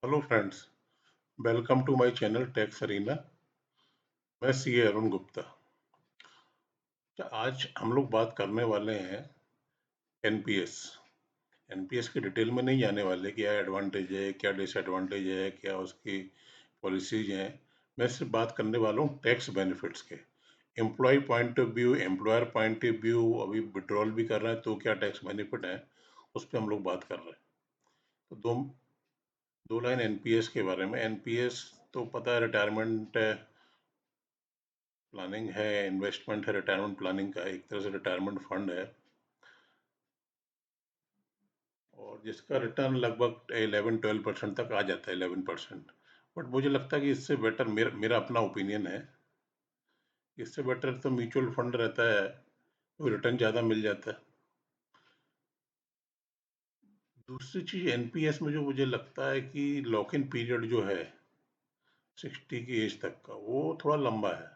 Hello friends, welcome to my channel tax arena. मैं CA Arun Gupta. तो आज हम लोग बात करने वाले हैं एनपीएस। एनपीएस की डिटेल में नहीं जाने वाले कि क्या एडवांटेज है, क्या डिसएडवांटेज है, क्या उसकी पॉलिसीज हैं। मैं सिर्फ बात करने वाला हूँ टैक्स बेनिफिट्स के। Employ point of view, employer point of view, अभी विड्रॉल भी कर रहे हैं तो क्या टैक्स बेनिफिट है, उस पर हम लोग बात कर रहे हैं। तो दो दो लाइन एनपीएस के बारे में। एनपीएस तो पता है, रिटायरमेंट प्लानिंग है, इन्वेस्टमेंट है, रिटायरमेंट प्लानिंग का एक तरह से रिटायरमेंट फंड है, और जिसका रिटर्न लगभग 11-12% तक आ जाता है, 11%। बट मुझे लगता है कि इससे बेटर, मेरा मेरा अपना ओपिनियन है, इससे बेटर तो म्यूचुअल फंड रहता है, तो रिटर्न ज़्यादा मिल जाता है। दूसरी चीज़ एनपीएस में जो मुझे लगता है कि लॉक इन पीरियड जो है 60 की एज तक का, वो थोड़ा लंबा है,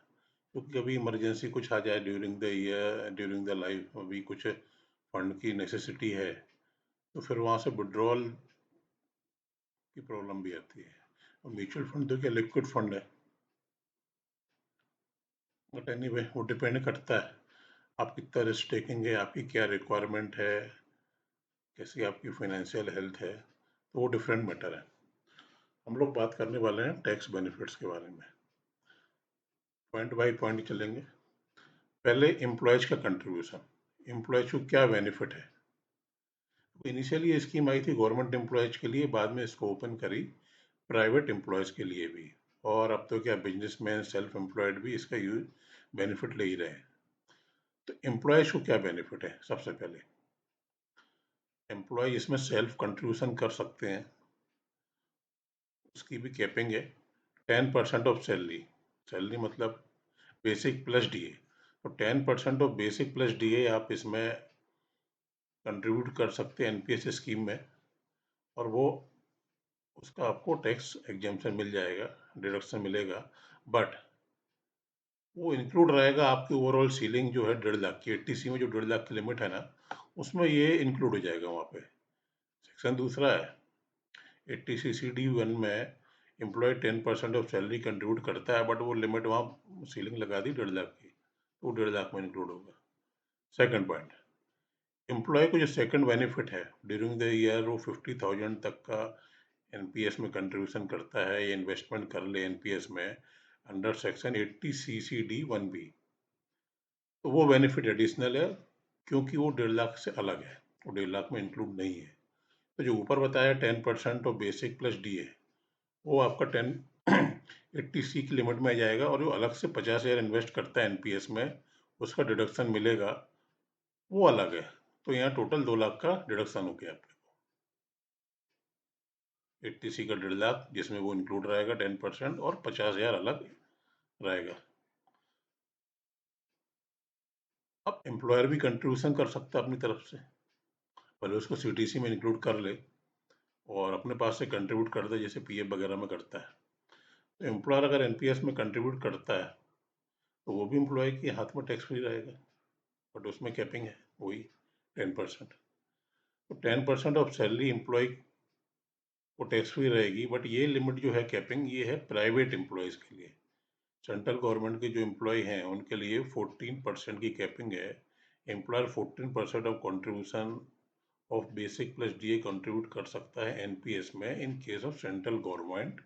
क्योंकि कभी इमरजेंसी कुछ आ जाए during the year, during the life, अभी कुछ फंड की नेसेसिटी है, तो फिर वहाँ से विड्रॉल की प्रॉब्लम भी आती है। और म्यूचुअल फंड तो क्या, लिक्विड फंड है। बट एनीवे, वो डिपेंड करता है आप कितना रिस्क टेकेंगे, आपकी क्या रिक्वायरमेंट है, कैसी आपकी फाइनेंशियल हेल्थ है, तो वो डिफरेंट मैटर है। हम लोग बात करने वाले हैं टैक्स बेनिफिट्स के बारे में, पॉइंट बाय पॉइंट चलेंगे। पहले एम्प्लॉयज का कंट्रीब्यूशन, एम्प्लॉयज को क्या बेनिफिट है। इनिशियली ये स्कीम आई थी गवर्नमेंट एम्प्लॉयज के लिए, बाद में इसको ओपन करी प्राइवेट एम्प्लॉयज के लिए भी, और अब तो क्या बिजनेसमैन, सेल्फ एम्प्लॉयड भी इसका यूज बेनिफिट ले ही रहे हैं। तो एम्प्लॉयज को क्या बेनिफिट है, सबसे पहले एम्प्लॉय इसमें सेल्फ कंट्रीब्यूशन कर सकते हैं, उसकी भी कैपिंग है 10% ऑफ सैलरी। सैलरी मतलब बेसिक प्लस डीए, तो 10% ऑफ बेसिक प्लस डीए आप इसमें कंट्रीब्यूट कर सकते हैं एनपीएस स्कीम में, और वो उसका आपको टैक्स एग्जेम्पशन मिल जाएगा, डिडक्शन मिलेगा। बट वो इंक्लूड रहेगा आपकी ओवरऑल सीलिंग जो है 1.5 लाख की, 80सी में जो 1.5 लाख की लिमिट है ना, उसमें ये इंक्लूड हो जाएगा वहाँ पे। सेक्शन दूसरा है 80CCD1 में, एम्प्लॉय 10% ऑफ सैलरी कंट्रीब्यूट करता है, बट वो लिमिट वहाँ सीलिंग लगा दी 1.5 लाख की, तो 1.5 लाख में इंक्लूड होगा। सेकंड पॉइंट, एम्प्लॉय को जो सेकंड बेनिफिट है, ड्यूरिंग द ईयर वो 50,000 तक का एनपीएस में कंट्रीब्यूशन करता है या इन्वेस्टमेंट कर ले एनपीएस में अंडर सेक्शन 80CCD1B, तो वो बेनिफिट एडिशनल है, क्योंकि वो 1.5 लाख से अलग है, वो 1.5 लाख में इंक्लूड नहीं है। तो जो ऊपर बताया 10% ऑफ बेसिक प्लस डी है, वो आपका 80C की लिमिट में आ जाएगा, और जो अलग से 50,000 इन्वेस्ट करता है एनपीएस में, उसका डिडक्शन मिलेगा, वो अलग है। तो यहाँ टोटल 2 लाख का डिडक्शन हो गया आपके को, 80C का 1.5 लाख जिसमें वो इंक्लूड रहेगा 10%, और 50,000 अलग रहेगा। अब एम्प्लॉयर भी कंट्रीब्यूशन कर सकता है अपनी तरफ से, पहले उसको सीटीसी में इंक्लूड कर ले और अपने पास से कंट्रीब्यूट कर दे, जैसे पीएफ वगैरह में करता है। तो एम्प्लॉयर अगर एनपीएस में कंट्रीब्यूट करता है, तो वो भी एम्प्लॉय के हाथ में टैक्स फ्री रहेगा, बट उसमें कैपिंग है वही 10%। तो 10% ऑफ सैलरी एम्प्लॉय को टैक्स फ्री रहेगी, बट ये लिमिट जो है कैपिंग, ये है प्राइवेट एम्प्लॉयज़ के लिए। सेंट्रल गवर्नमेंट के जो एम्प्लॉय हैं उनके लिए 14% की कैपिंग है। Employer 14% of contribution of basic plus DA contribute कर सकता है एनपीएस में in case of central government,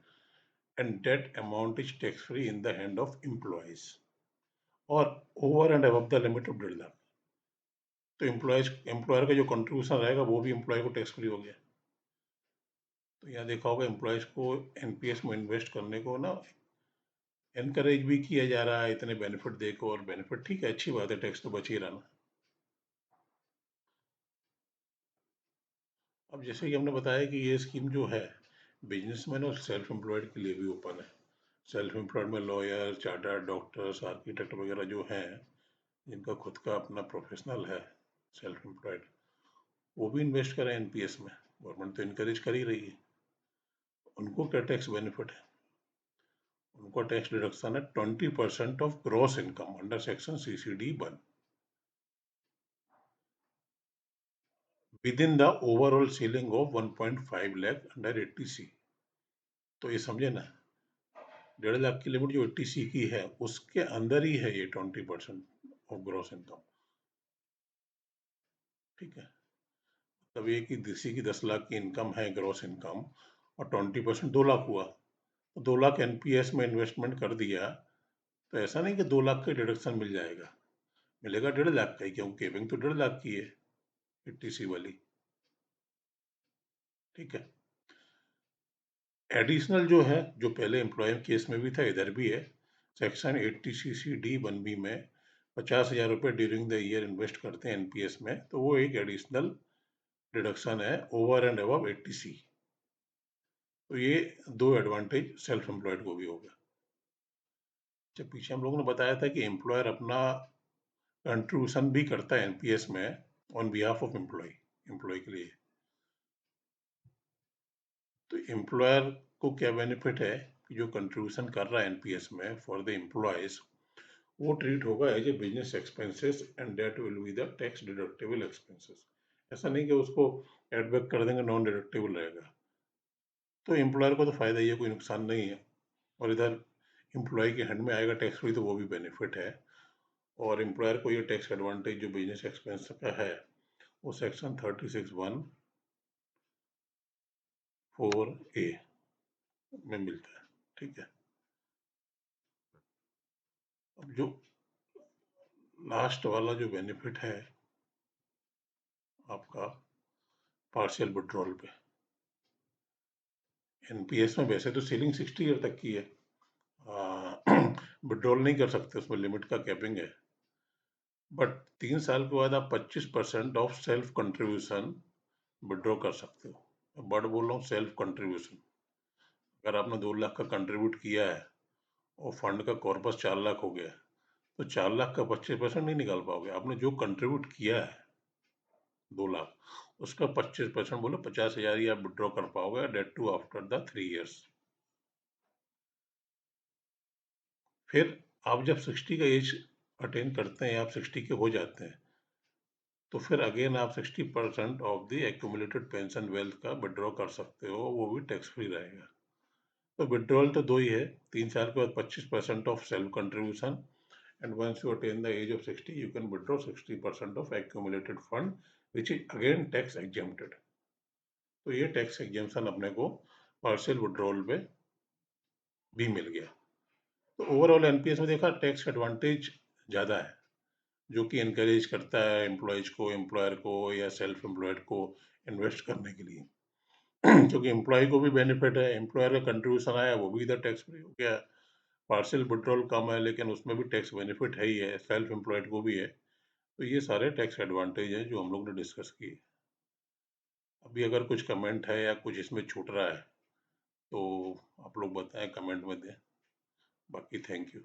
and that amount is tax free in the hand of employees, और over and above the limit of 1.5 lakh. तो employer का जो contribution रहेगा वो भी एम्प्लॉय को टैक्स फ्री हो गया। तो यहाँ देखा होगा एम्प्लॉयज को एनपीएस में इन्वेस्ट करने को ना एनकरेज भी किया जा रहा है, इतने बेनिफिट देखो, और बेनिफिट ठीक है, अच्छी बात है, टैक्स तो बच ही रहा ना। अब जैसे कि हमने बताया कि ये स्कीम जो है बिजनेसमैन और सेल्फ एम्प्लॉयड के लिए भी ओपन है। सेल्फ एम्प्लॉयड में लॉयर, चार्टर्ड डॉक्टर्स, आर्किटेक्ट वगैरह जो हैं, जिनका खुद का अपना प्रोफेशनल है, सेल्फ एम्प्लॉयड, वो भी इन्वेस्ट करें एनपीएस में। गवर्नमेंट तो इनकरेज कर ही रही है। उनको क्या टैक्स बेनिफिट है, उनको टैक्स डिडक्शन है 20% of gross income under section CCD1 with in the overall ceiling of 1.5 lakh under 80C। तो ये समझे ना, 1.5 लाख की लिमिट जो 80C की है उसके अंदर ही है ये 20% ऑफ ग्रॉस इनकम। ठीक है, तब ये कि किसी की 10 लाख की इनकम है ग्रॉस इनकम और 20% 2 लाख हुआ, तो 2 लाख एनपीएस में इन्वेस्टमेंट कर दिया, तो ऐसा नहीं कि 2 लाख का डिडक्शन मिल जाएगा, मिलेगा 1.5 लाख का ही, क्योंकि केविंग तो 1.5 लाख की है 80C वाली। ठीक है, एडिशनल जो है, जो पहले एम्प्लॉय केस में भी था इधर भी है, सेक्शन 80CC(D)(1)(b) में 50,000 रुपये ड्यूरिंग द ईयर इन्वेस्ट करते हैं एनपीएस में, तो वो एक एडिशनल डिडक्शन है ओवर एंड अबव 80C। तो ये दो एडवांटेज सेल्फ एम्प्लॉयड को भी होगा। जब पीछे हम लोगों ने बताया था कि एम्प्लॉयर अपना कंट्रीब्यूशन भी करता है एनपीएस में ऑन बिहाफ ऑफ एम्प्लॉय के लिए, तो एम्प्लॉयर को क्या बेनिफिट है कि जो कंट्रीब्यूशन कर रहा है एनपीएस में फॉर द एम्प्लॉयज, वो ट्रीट होगा as a business expenses and that will be the tax deductible expenses. ऐसा नहीं कि उसको एड बैक कर देंगे, नॉन डिडक्टेबल रहेगा। तो एम्प्लॉयर को तो फायदा ही है, कोई नुकसान नहीं है, और इधर एम्प्लॉय के हैंड में आएगा टैक्स फ्री, तो वो भी बेनिफिट है। और एम्प्लॉयर को ये टैक्स एडवांटेज जो बिजनेस एक्सपेंस का है वो सेक्शन 36(1)(4)(a) में मिलता है। ठीक है, अब जो लास्ट वाला जो बेनिफिट है आपका पार्शियल विड्रॉल पे, एनपीएस में वैसे तो सीलिंग 60 ईयर तक की है, विड्रॉल नहीं कर सकते, उसमें लिमिट का कैपिंग है, बट 3 साल के बाद आप 25% ऑफ सेल्फ कंट्रीब्यूशन विड्रॉ कर सकते हो। बट बोल रहा हूँ सेल्फ कंट्रीब्यूशन, अगर आपने 2 लाख का कंट्रीब्यूट किया है और फंड का कॉर्पस 4 लाख हो गया, तो 4 लाख का 25% नहीं निकाल पाओगे। आपने जो कंट्रीब्यूट किया है 2 लाख, उसका 25% बोलो 50,000 ही आप विड्रॉ कर पाओगे, date to after the 3 years. फिर आप जब 60 का एज अटेन करते हैं, आप 60 के हो जाते हैं, तो फिर अगेन आप 60% of the accumulated pension wealth का विड्रॉ कर सकते हो, वो भी टैक्स फ्री रहेगा। तो विड्रॉल तो दो ही है, 3 साल के बाद 25% of self contribution, and once you attain the age of 60 you can withdraw 60% of accumulated fund which is again tax exempted। तो ये टैक्स एग्जेम्पशन अपने को पार्शियल विड्रॉल पे भी मिल गया। तो ओवरऑल एनपीएस में देखा टैक्स एडवांटेज ज़्यादा है, जो कि इनकरेज करता है एम्प्लॉयज को, एम्प्लॉयर को या सेल्फ एम्प्लॉयड को इन्वेस्ट करने के लिए। क्योंकि एम्प्लॉय को भी बेनिफिट है, एम्प्लॉयर का कंट्रीब्यूशन आया वो भी इधर टैक्स फ्री हो गया। पार्शियल विड्रॉल कम है लेकिन उसमें भी टैक्स बेनिफिट है ही है, सेल्फ एम्प्लॉयड को भी है। तो ये सारे टैक्स एडवांटेज हैं जो हम लोग ने डिस्कस किए। अभी अगर कुछ कमेंट है या कुछ इसमें छूट रहा है तो आप लोग बताएं, कमेंट में दें। बाकी थैंक यू।